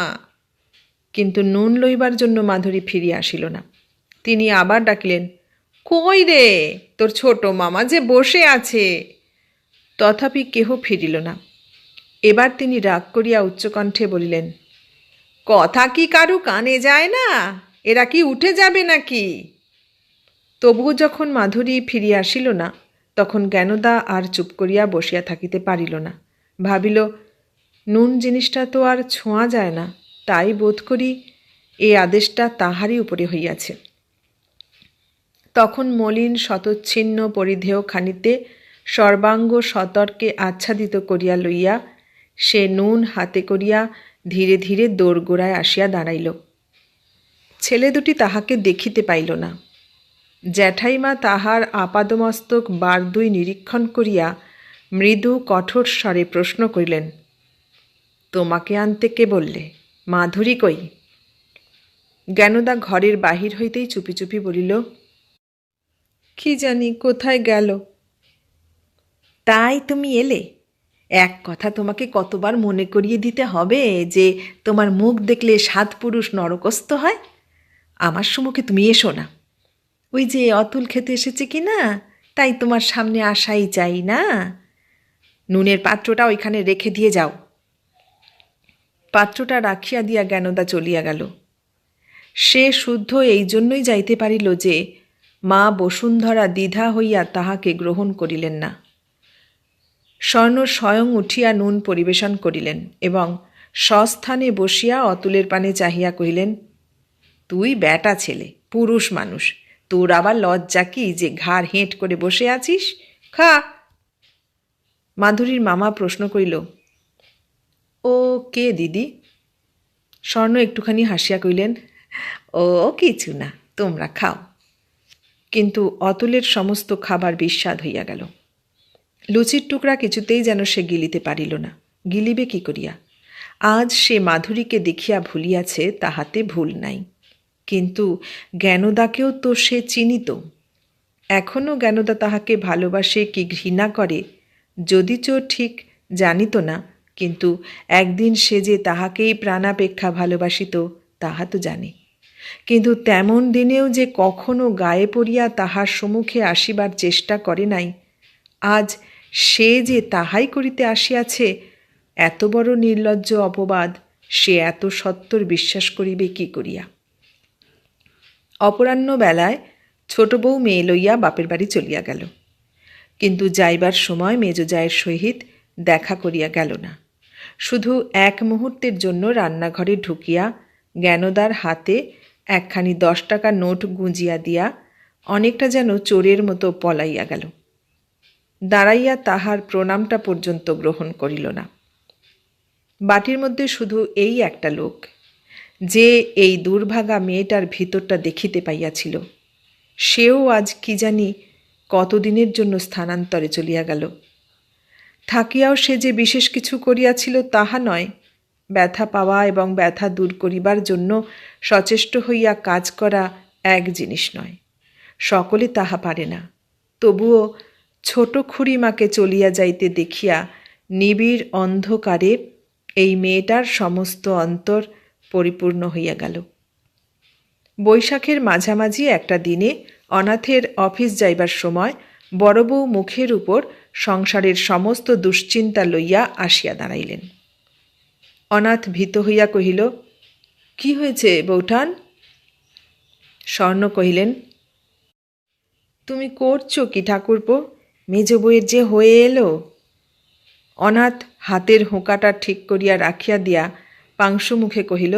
কিন্তু নুন লইবার জন্য মাধুরী ফিরিয়া আসিল না। তিনি আবার ডাকিলেন, কই রে, তোর ছোট মামা যে বসে আছে। তথাপি কেহ ফিরিল না। এবার তিনি রাগ করিয়া উচ্চকণ্ঠে বলিলেন, কথা কি কারু কানে যায় না? এরা কি উঠে যাবে নাকি? তবুও যখন মাধুরী ফিরিয়া আসিল না, তখন জ্ঞানদা আর চুপ করিয়া বসিয়া থাকিতে পারিল না। ভাবিল, নুন জিনিসটা তো আর ছোঁয়া যায় না, তাই বোধ করি এই আদেশটা তাহারই উপরে হইয়াছে। তখন মলিন শতচ্ছিন্ন পরিধেয় খানিতে সর্বাঙ্গ সতর্কে আচ্ছাদিত করিয়া লইয়া সে নুন হাতে করিয়া ধীরে ধীরে দোরগোড়ায় আসিয়া দাঁড়াইল। ছেলে দুটি তাহাকে দেখিতে পাইল না। জ্যাঠাইমা তাহার আপাদমস্তক বার দুই নিরীক্ষণ করিয়া মৃদু কঠোর স্বরে প্রশ্ন করিলেন, তোমাকে আনতে কে বললে? মাধুরী কই? জ্ঞানদা ঘরের বাহির হইতেই চুপি চুপি বলিল, কি জানি কোথায় গেল। তাই তুমি এলে? এক কথা তোমাকে কতবার মনে করিয়ে দিতে হবে যে তোমার মুখ দেখলে 7 পুরুষ নরকস্থ হয়। আমার সম্মুখে তুমি এসো না। ওই যে অতুল খেতে এসেছে কি না, তাই তোমার সামনে আসাই চাই না। নুনের পাত্রটা ওইখানে রেখে দিয়ে যাও। পাত্রটা রাখিয়া দিয়া জ্ঞানদা চলিয়া গেল। সে শুদ্ধ এই জন্যই যাইতে পারিল যে মা বসুন্ধরা দ্বিধা হইয়া তাহাকে গ্রহণ করিলেন না। স্বর্ণ স্বয়ং উঠিয়া নুন পরিবেশন করিলেন এবং স্বস্থানে বসিয়া অতুলের পানে চাহিয়া কহিলেন, তুই ব্যাটা ছেলে, পুরুষ মানুষ, তোর আবার লজ্জা কি যে ঘাড় হেঁট করে বসে আছিস? খা। মাধুরীর মামা প্রশ্ন করিল, ও কে দিদি? স্বর্ণ একটুখানি হাসিয়া কইলেন, ও কিছু না, তোমরা খাও। কিন্তু অতুলের সমস্ত খাবার বিস্বাদ হইয়া গেল। লুচির টুকরা কিছুতেই যেন সে গিলিতে পারিল না। গিলিবে কি করিয়া? আজ সে মাধুরীকে দেখিয়া ভুলিয়াছে, তাহাতে ভুল নাই, কিন্তু জ্ঞানদাকেও তো সে চিনিত। এখনও জ্ঞানদা তাহাকে ভালোবাসে কি ঘৃণা করে যদিচ ঠিক জানিত না, কিন্তু একদিন সে যে তাহাকেই প্রাণাপেক্ষা ভালোবাসিত তাহা তো জানে। কিন্তু তেমন দিনেও যে কখনো গায়ে পড়িয়া তাহার সম্মুখে আসিবার চেষ্টা করে নাই, আজ সে যে তাহাই করিতে আসিয়াছে, এত বড় নির্লজ্জ অপবাদ সে এত সত্বর বিশ্বাস করিবে কি করিয়া? অপরাহ্ন বেলায় ছোট বউ মেয়ে লইয়া বাপের বাড়ি চলিয়া গেল, কিন্তু যাইবার সময় মেজজায়ের সহিত দেখা করিয়া গেল না। শুধু এক মুহূর্তের জন্য রান্নাঘরে ঢুকিয়া জ্ঞানদার হাতে একখানি 10 টাকা নোট গুঁজিয়া দিয়া অনেকটা যেন চোরের মতো পলাইয়া গেল। দাঁড়াইয়া তাহার প্রণামটা পর্যন্ত গ্রহণ করিল না। বাটির মধ্যে শুধু এই একটা লোক, যে এই দুর্ভাগা মেয়েটার ভিতরটা দেখিতে পাইয়াছিল, সেও আজ কি জানি কতদিনের জন্য স্থানান্তরে চলিয়া গেল। থাকিয়াও সে যে বিশেষ কিছু করিয়াছিল তাহা নয়। ব্যথা পাওয়া এবং ব্যথা দূর করিবার জন্য সচেষ্ট হইয়া কাজ করা এক জিনিস নয়, সকলে তাহা পারে না। তবুও ছোট খুড়িমাকে চলিয়া যাইতে দেখিয়া নিবিড় অন্ধকারে এই মেয়েটার সমস্ত অন্তর পরিপূর্ণ হইয়া গেল। বৈশাখের মাঝামাঝি একটা দিনে অনাথের অফিস যাইবার সময় বড় বউ মুখের উপর সংসারের সমস্ত দুশ্চিন্তা লইয়া আসিয়া দাঁড়াইলেন। অনাথ ভীত হইয়া কহিল, কি হয়েছে বৌঠান? স্বর্ণ কহিলেন, তুমি করছো কি ঠাকুরপো? মেজ বউয়ের যে হয়ে এলো। অনাথ হাতের হোঁকাটা ঠিক করিয়া রাখিয়া দিয়া পাংশু মুখে কহিল,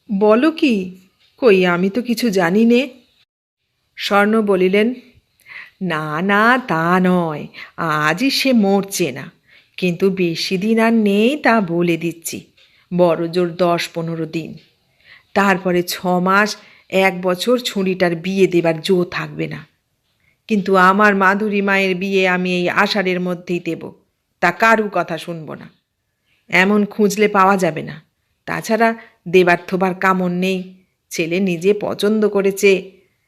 বলো কি? কই, আমি তো কিছু জানি নে। স্বর্ণ বলিলেন, না না, তা নয়, আজই সে মরছে না, কিন্তু বেশি দিন আর নেই, তা বলে দিচ্ছি। বড় জোর 10-15 দিন, তারপরে 6 মাস 1 বছর ছুঁড়িটার বিয়ে দেবার জো থাকবে না। কিন্তু আমার মাধুরী মায়ের বিয়ে আমি এই আষাঢ়ের মধ্যেই দেব, তা কারু কথা শুনব না। এমন খুঁজলে পাওয়া যাবে না। তাছাড়া দেবার থোবার কামড় নেই। ছেলে নিজে পছন্দ করেছে,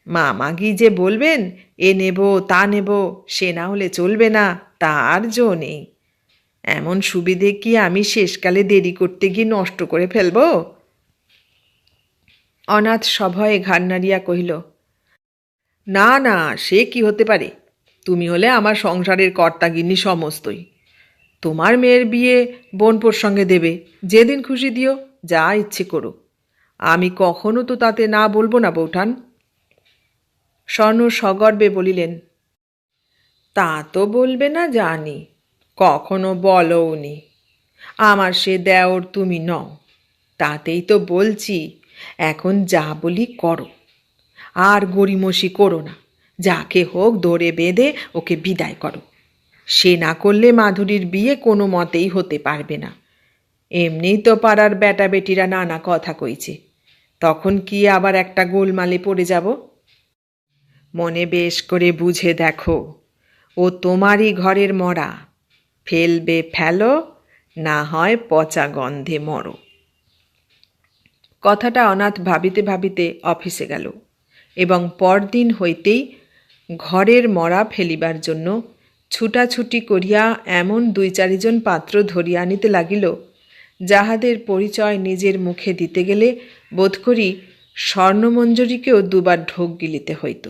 মামাগি যে বলবেন এ নেব তা নেব, সে না হলে চলবে না, তার জো নেই। এমন সুবিধে কি আমি শেষকালে দেরি করতে গিয়ে নষ্ট করে ফেলব? অনাথ সভয়ে ঘাড় নাড়িয়া কহিল, না না, সে কি হতে পারে? তুমি হলে আমার সংসারের কর্তাগিন্নি সমস্তই। তোমার মেয়ের বিয়ে বোনপোর সঙ্গে দেবে, যেদিন খুশি দিও, যা ইচ্ছে করো। আমি কখনো তো তাতে না বলবো না বৌঠান। স্বর্ণ সগর্বে বলিলেন, তা তো বলবে না জানি, কখনো বলোনি। আমার সে দেওর তুমি নও, তাতেই তো বলছি। এখন যা বলি করো, আর গড়িমসি করো না। যাকে হোক ধরে বেঁধে ওকে বিদায় করো। সে না করলে মাধুরীর বিয়ে কোনো মতেই হতে পারবে না। এমনিই তো পাড়ার বেটা বেটিরা নানা কথা কইছে, তখন কি আবার একটা গোলমালে পড়ে যাব? মনে বেশ করে বুঝে দেখো, ও তোমারই ঘরের মরা। ফেলবে ফেলো, না হয় পচা গন্ধে মরো। কথাটা অনাথ ভাবিতে ভাবিতে অফিসে গেল এবং পরদিন হইতেই ঘরের মরা ফেলিবার জন্য ছুটাছুটি করিয়া এমন 2-4 জন পাত্র ধরিয়া আনিতে লাগিল, যাহাদের পরিচয় নিজের মুখে দিতে গেলে বোধ করি স্বর্ণমঞ্জরীকেও 2 বার ঢোক গিলিতে হইত।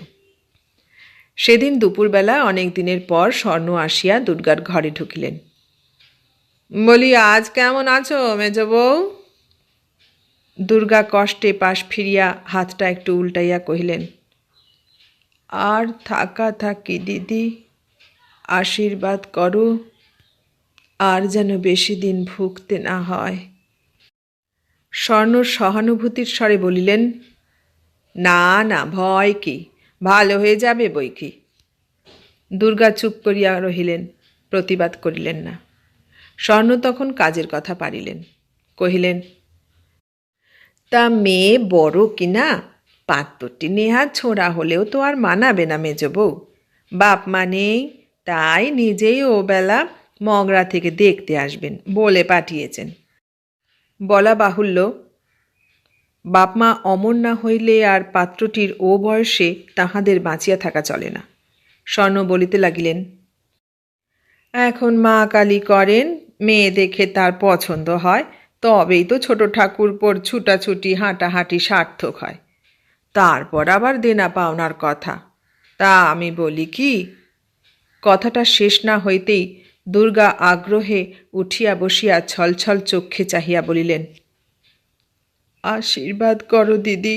সেদিন দুপুরবেলা অনেক দিনের পর স্বর্ণ আসিয়া দুর্গার ঘরে ঢুকিলেন। বলি, আজ কেমন আছো মেজ বউ? দুর্গা কষ্টে পাশ ফিরিয়া হাতটা একটু উল্টাইয়া কহিলেন, আর থাকা থাকি দিদি, আশীর্বাদ করো, আর যেন বেশি দিন ভুগতে না হয়। স্বর্ণ সহানুভূতির স্বরে বলিলেন, না না, ভয় কি, ভালো হয়ে যাবে বই কি। দুর্গা চুপ করিয়া রহিলেন, প্রতিবাদ করিলেন না। স্বর্ণ তখন কাজের কথা পারিলেন, কহিলেন, তা মেয়ে বড় কিনা, পাত্রটি নেহাত ছোঁড়া হলেও তো আর মানাবে না মেজ বউ। বাপ মা নেই, তাই নিজেই ও বেলা মগরা থেকে দেখতে আসবেন বলে পাঠিয়েছেন। বলা বাহুল্য, বাপ মা অমর না হইলে আর পাত্রটির ও বয়সে তাহাদের বাঁচিয়া থাকা চলে না। স্বর্ণ বলিতে লাগিলেন, এখন মা কালী করেন, মেয়ে দেখে তার পছন্দ হয় তবেই তো ছোট ঠাকুরপোর ছুটাছুটি হাঁটাহাঁটি সার্থক হয়। তারপর আবার দেনা পাওনার কথা। তা আমি বলি কি। কথাটা শেষ না হইতেই দুর্গা আগ্রহে উঠিয়া বসিয়া ছলছল চক্ষে চাহিয়া বলিলেন, আশীর্বাদ করো দিদি,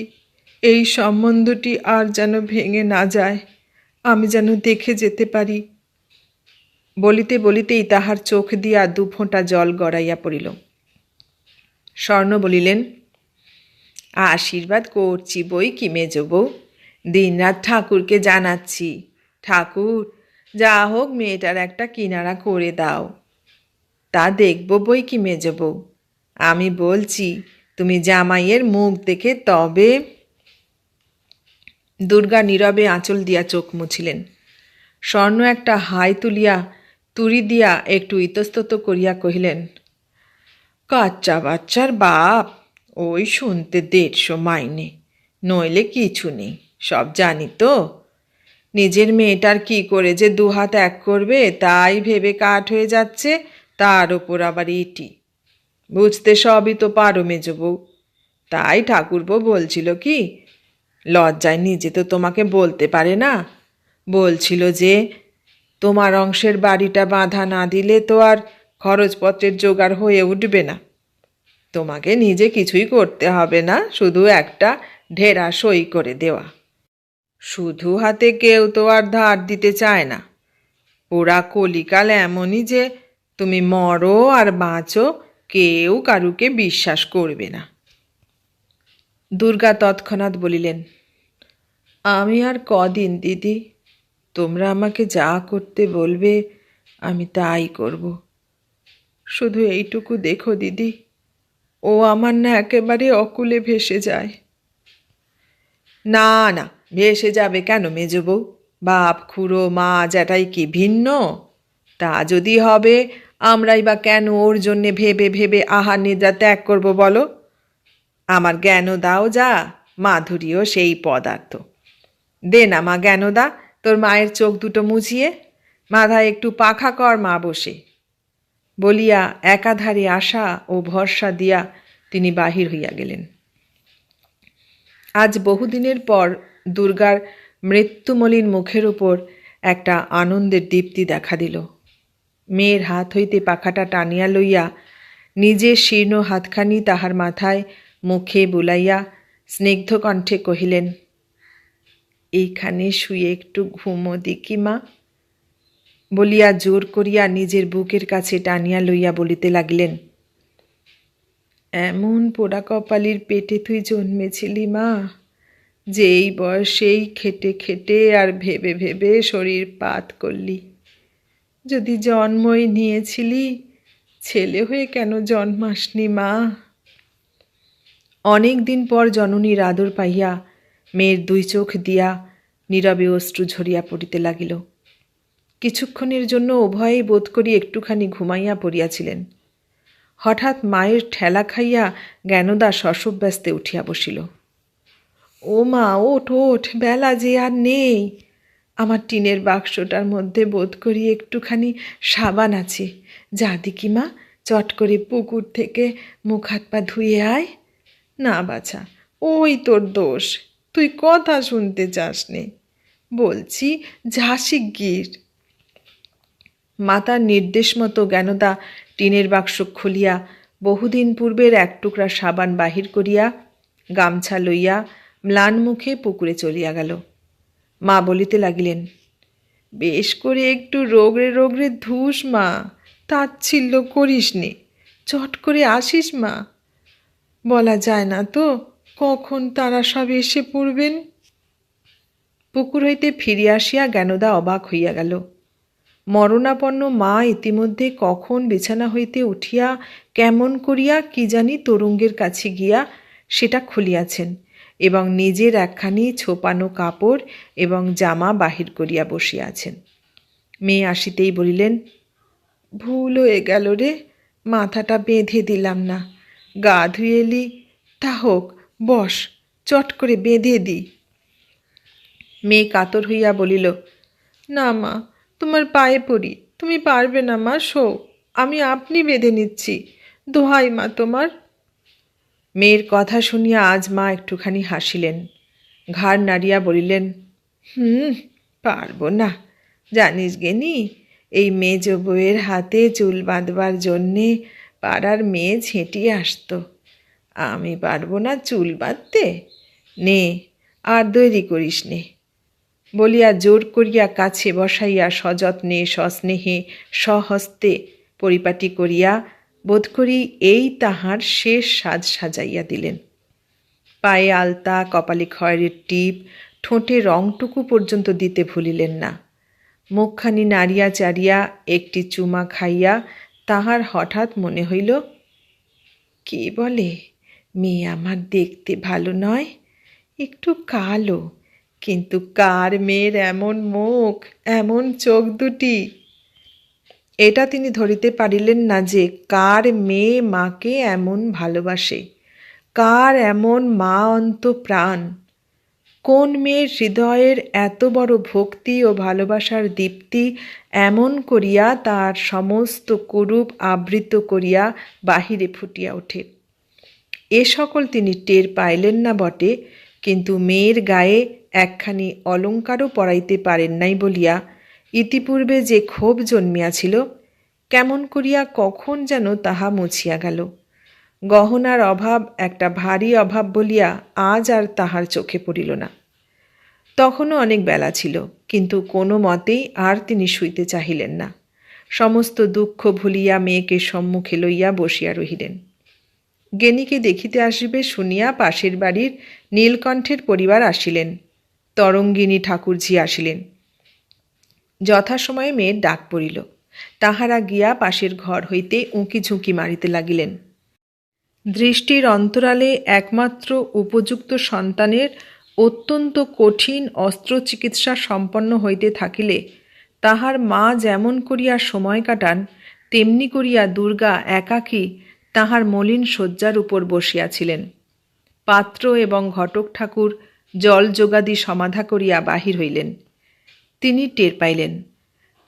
এই সম্বন্ধটি আর যেন ভেঙে না যায়, আমি যেন দেখে যেতে পারি। বলিতে বলিতেই তাহার চোখ দিয়া দুফোঁটা জল গড়াইয়া পড়িল। স্বর্ণ বলিলেন, আশীর্বাদ করছি বই কি মেজ বউ, দিনরাত ঠাকুরকে জানাচ্ছি, ঠাকুর যা হোক মেয়েটার একটা কিনারা করে দাও। তা দেখব বই কি মেজ বউ, আমি বলছি তুমি জামাইয়ের মুখ দেখে তবে। দুর্গা নীরবে আঁচল দিয়া চোখ মুছিলেন। স্বর্ণ একটা হাই তুলিয়া তুড়ি দিয়া একটু ইতস্তত করিয়া কহিলেন, কাচ্চা বাচ্চার বাপ, ওই শুনতে 150 মাইনে, নইলে কিছু নেই, সব জানি তো। নিজের মেয়েটার কি করে যে দুহাত এক করবে তাই ভেবে কাঠ হয়ে যাচ্ছে, তার ওপর আবার ইটি। বুঝতে সবই তো পারো মেজ বউ। তাই ঠাকুরপো বলছিল কি, লজ্জায় নিজে তো তোমাকে বলতে পারে না, বলছিল যে তোমার অংশের বাড়িটা বাঁধা না দিলে তো আর খরচপত্রের জোগাড় হয়ে উঠবে না। তোমাকে নিজে কিছুই করতে হবে না, শুধু একটা ঢেরা সই করে দেওয়া। শুধু হাতে কেউ তো আর ধার দিতে চায় না। ওরা কলিকাল এমনই যে তুমি মরো আর বাঁচো, কেউ কারুকে বিশ্বাস করবে না। দুর্গা তৎক্ষণাৎ বলিলেন, আমি আর কদিন দিদি, তোমরা আমাকে যা করতে বলবে আমি তাই করব। শুধু এইটুকু দেখো দিদি, ও আমার না একেবারে অকুলে ভেসে যায়। না না, ভেসে যাবে কেন মেজ বউ, বাপ খুড়ো মা জ্যাঠাই কি ভিন্ন? তা যদি হবে আমরাই বা কেন ওর জন্যে ভেবে ভেবে আহার নিদ্রা ত্যাগ করব বলো? আমার জ্ঞানদাও যা, মাধুরীও সেই পদার্থ। দে না মা জ্ঞানদা, তোর মায়ের চোখ দুটো মুছিয়ে, মাথায় একটু পাখা কর মা বসে। বলিয়া একাধারে আশা ও ভরসা দিয়া তিনি বাহির হইয়া গেলেন। আজ বহুদিনের পর দুর্গার মৃত্যুমলিন মুখের উপর একটা আনন্দের দীপ্তি দেখা দিল। মেয়ের হাত হইতে পাখাটা টানিয়া লইয়া নিজের শীর্ণ হাতখানি তাহার মাথায় মুখে বুলাইয়া স্নিগ্ধ কণ্ঠে কহিলেন, এইখানে শুয়ে একটু ঘুমো দিকি মা। বলিয়া জোর করিয়া নিজের বুকের কাছে টানিয়া লইয়া বলিতে লাগিলেন, এমন পোড়া কপালির পেটে তুই জন্মেছিলি মা, যে এই বয়সেই খেটে খেটে আর ভেবে ভেবে শরীর পাত করলি। যদি জন্মই নিয়েছিলি, ছেলে হয়ে কেন জন্মাসনি মা? অনেক দিন পর জননীর আদর পাইয়া মেয়ের 2 চোখ দিয়া নীরবে অশ্রু ঝরিয়া পড়িতে লাগিল। কিছুক্ষণের জন্য উভয়েই বোধ করি একটুখানি ঘুমাইয়া পড়িয়াছিলেন। হঠাৎ মায়ের ঠেলা খাইয়া জ্ঞানদা শশব্যস্তে উঠিয়া বসিল। ও মা, ওঠ ওঠ, বেলা যে আর নেই। আমার টিনের বাক্সটার মধ্যে বোধ করি একটুখানি সাবান আছে, যা দিকি মা, চট করে পুকুর থেকে মুখ হাত পা ধুয়ে আয়। না বাছা, ওই তোর দোষ, তুই কথা শুনতে চাস নে। বলছি যা শিগগির। মাতার নির্দেশ মতো জ্ঞানদা টিনের বাক্স খুলিয়া বহুদিন পূর্বের 1 টুকরা সাবান বাহির করিয়া গামছা লইয়া ম্লান মুখে পুকুরে চলিয়া গেল। মা বলিতে লাগিলেন, বেশ করে একটু রোগড়ে রোগড়ে ধুস মা, তাচ্ছিল্য করিস নে, চট করে আসিস মা। বলা যায় না তো কখন তারা সব এসে পড়বেন। পুকুর হইতে ফিরিয়া আসিয়া জ্ঞানদা অবাক হইয়া গেল। মরণাপন্ন মা ইতিমধ্যে কখন বিছানা হইতে উঠিয়া কেমন করিয়া কি জানি তরঙ্গের কাছে গিয়া সেটা খুলিয়াছেন এবং নিজের একখানি ছোপানো কাপড় এবং জামা বাহির করিয়া বসিয়াছেন। মেয়ে আসিতেই বলিলেন, ভুল হয়ে গেল রে, মাথাটা বেঁধে দিলাম না। গা ধুয়ে এলি, তা হোক, বস, চট করে বেঁধে দি। মেয়ে কাতর হইয়া বলিল, না মা, তোমার পায়ে পড়ি, তুমি পারবে না মা, শো, আমি আপনি বেঁধে নিচ্ছি, দোহাই মা তোমার। মেয়ের কথা শুনিয়া আজ মা একটুখানি হাসিলেন, ঘাড় নাড়িয়া বলিলেন, পারবো না, জানিস গেনি, এই মেজ বউয়ের হাতে চুল বাঁধবার জন্যে পাড়ার মেয়ে ছেঁটিয়ে আসতো। আমি পারবো না চুল বাঁধতে, নে আর দেরি করিস নে, বলিয়া জোর করিয়া কাছে বসাইয়া সযত্নে সস্নেহে স্বহস্তে পরিপাটি করিয়া বোধ করি এই তাহার শেষ সাজ সাজাইয়া দিলেন। পায়ে আলতা, কপালে খয়েরের টিপ, ঠোঁটে রংটুকু পর্যন্ত দিতে ভুলিলেন না। মুখখানি নাড়িয়া চাড়িয়া একটি চুমা খাইয়া তাহার হঠাৎ মনে হইল, কে বলে মেয়ে আমার দেখতে ভালো নয়, একটু কালো, কিন্তু কার মেয়ের এমন মুখ, এমন চোখ দুটি। এটা তিনি ধরিতে পারিলেন না যে কার মেয়ে মাকে এমন ভালোবাসে, কার এমন মা অন্ত প্রাণ, কোন মেয়ের হৃদয়ের এত বড় ভক্তি ও ভালোবাসার দীপ্তি এমন করিয়া তার সমস্ত কুরূপ আবৃত করিয়া বাহিরে ফুটিয়া ওঠে। এ সকল তিনি টের পাইলেন না বটে, কিন্তু মেয়ের গায়ে একখানি অলঙ্কারও পরাইতে পারেন নাই বলিয়া ইতিপূর্বে যে ক্ষোভ জন্মিয়াছিল, কেমন করিয়া কখন যেন তাহা মুছিয়া গেল। গহনার অভাব একটা ভারী অভাব বলিয়া আজ আর তাহার চোখে পড়িল না। তখনও অনেক বেলা ছিল, কিন্তু কোনো মতেই আর তিনি শুইতে চাহিলেন না। সমস্ত দুঃখ ভুলিয়া মেয়েকে সম্মুখে লইয়া বসিয়া রহিলেন। গেনিকে দেখিতে আসিবে শুনিয়া পাশের বাড়ির নীলকণ্ঠের পরিবার আসিলেন, তরঙ্গিনী ঠাকুরঝি আসিলেন। যথাসময়ে মেয়ের ডাক পড়িল। তাহারা গিয়া পাশের ঘর হইতে উঁকি ঝুঁকি মারিতে লাগিলেন। দৃষ্টির অন্তরালে একমাত্র উপযুক্ত সন্তানের অত্যন্ত কঠিন অস্ত্রচিকিৎসা সম্পন্ন হইতে থাকিলে তাহার মা যেমন করিয়া সময় কাটান, তেমনি করিয়া দুর্গা একাকী তাহার মলিন শয্যার উপর বসিয়াছিলেন। পাত্র এবং ঘটক ঠাকুর জল যোগাদি সমাধা করিয়া বাহির হইলেন। তিনি টের পাইলেন,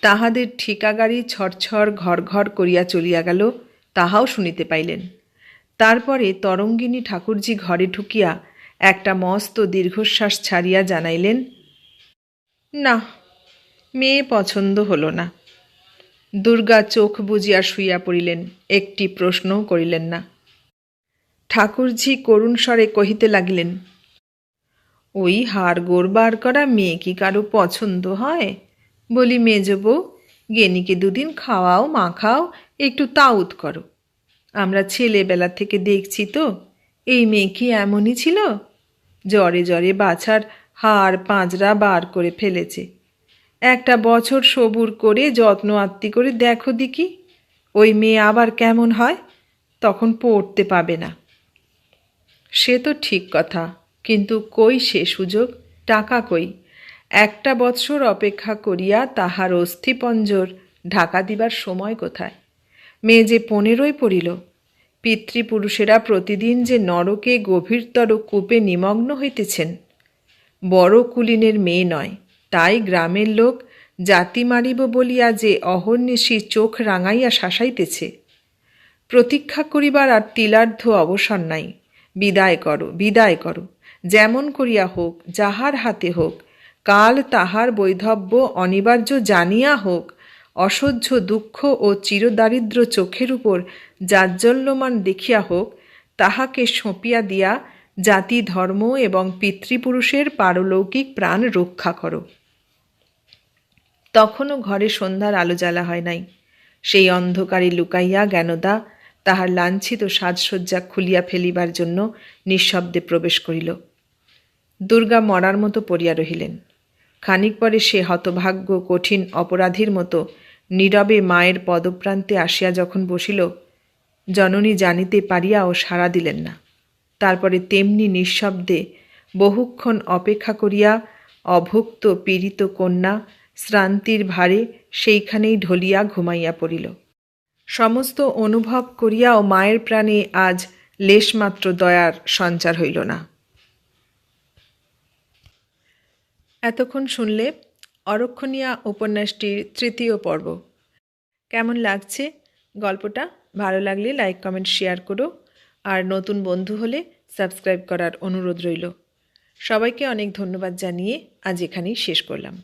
তাহাদের ঠিকাগাড়ি ছড়ছড় ঘর ঘর করিয়া চলিয়া গেল, তাহাও শুনিতে পাইলেন। তারপরে তরঙ্গিনী ঠাকুরজি ঘরে ঢুকিয়া একটা মস্ত দীর্ঘশ্বাস ছাড়িয়া জানাইলেন, না, মেয়ে পছন্দ হল না। দুর্গা চোখ বুজিয়া শুইয়া পড়িলেন, একটি প্রশ্নও করিলেন না। ঠাকুরঝি করুণ স্বরে কহিতে লাগিলেন, ওই হাড় গোড় বার করা মেয়ে কি কারো পছন্দ হয়? বলি মেজবউ, গেনিকে দুদিন খাওয়াও, মাখাও, একটু তাউত করো। আমরা ছেলেবেলা থেকে দেখছি তো, এই মেয়ে কি এমনই ছিল? জ্বরে জ্বরে বাছার হাড় পাঁজরা বার করে ফেলেছে। একটা বছর সবুর করে যত্ন আত্তি করে দেখো দিকি, ওই মেয়ে আবার কেমন হয়, তখন পড়তে পাবে না। সে তো ঠিক কথা, কিন্তু কই সে সুযোগ, টাকা কই? একটা বৎসর অপেক্ষা করিয়া তাহার অস্থিপঞ্জর ঢাকা দিবার সময় কোথায়? মেয়ে যে 15ই পড়িল। পিতৃপুরুষেরা প্রতিদিন যে নরকে গভীরতর কূপে নিমগ্ন হইতেছেন। বড় কুলীনের মেয়ে নয়, তাই গ্রামের লোক জাতি মারিব বলিয়া যে অহর্নিশি চোখ রাঙাইয়া শাসাইতেছে। প্রতীক্ষা করিবার আর তিলার্ধ অবসর নাই। বিদায় করো, বিদায় করো, যেমন করিয়া হোক, যাহার হাতে হোক, কাল তাহার বৈধব্য অনিবার্য জানিয়া হোক, অসহ্য দুঃখ ও চিরদারিদ্র চোখের উপর জাজ্জল্যমান দেখিয়া হোক, তাহাকে সঁপিয়া দিয়া জাতি ধর্ম এবং পিতৃপুরুষের পারলৌকিক প্রাণ রক্ষা করো। তখনও ঘরে সন্ধ্যার আলো জ্বালা হয় নাই। সেই অন্ধকারে লুকাইয়া জ্ঞানদা তাহার লাঞ্ছিত সাজসজ্জা খুলিয়া ফেলিবার জন্য নিঃশব্দে প্রবেশ করিল। দুর্গা মরার মতো পড়িয়া রহিলেন। খানিক পরে সে হতভাগ্য কঠিন অপরাধীর মতো নীরবে মায়ের পদপ্রান্তে আসিয়া যখন বসিল, জননী জানিতে পারিয়াও সাড়া দিলেন না। তারপরে তেমনি নিঃশব্দে বহুক্ষণ অপেক্ষা করিয়া অভুক্ত পীড়িত কন্যা শ্রান্তির ভারে সেইখানেই ঢলিয়া ঘুমাইয়া পড়িল। সমস্ত অনুভব করিয়াও মায়ের প্রাণে আজ লেশমাত্র দয়ার সঞ্চার হইল না। এতক্ষণ শুনলে অরক্ষণীয়া উপন্যাসটির তৃতীয় পর্ব। কেমন লাগছে গল্পটা? ভালো লাগলে লাইক, কমেন্ট, শেয়ার করো। আর নতুন বন্ধু হলে সাবস্ক্রাইব করার অনুরোধ রইল। সবাইকে অনেক ধন্যবাদ জানিয়ে আজ এখানেই শেষ করলাম।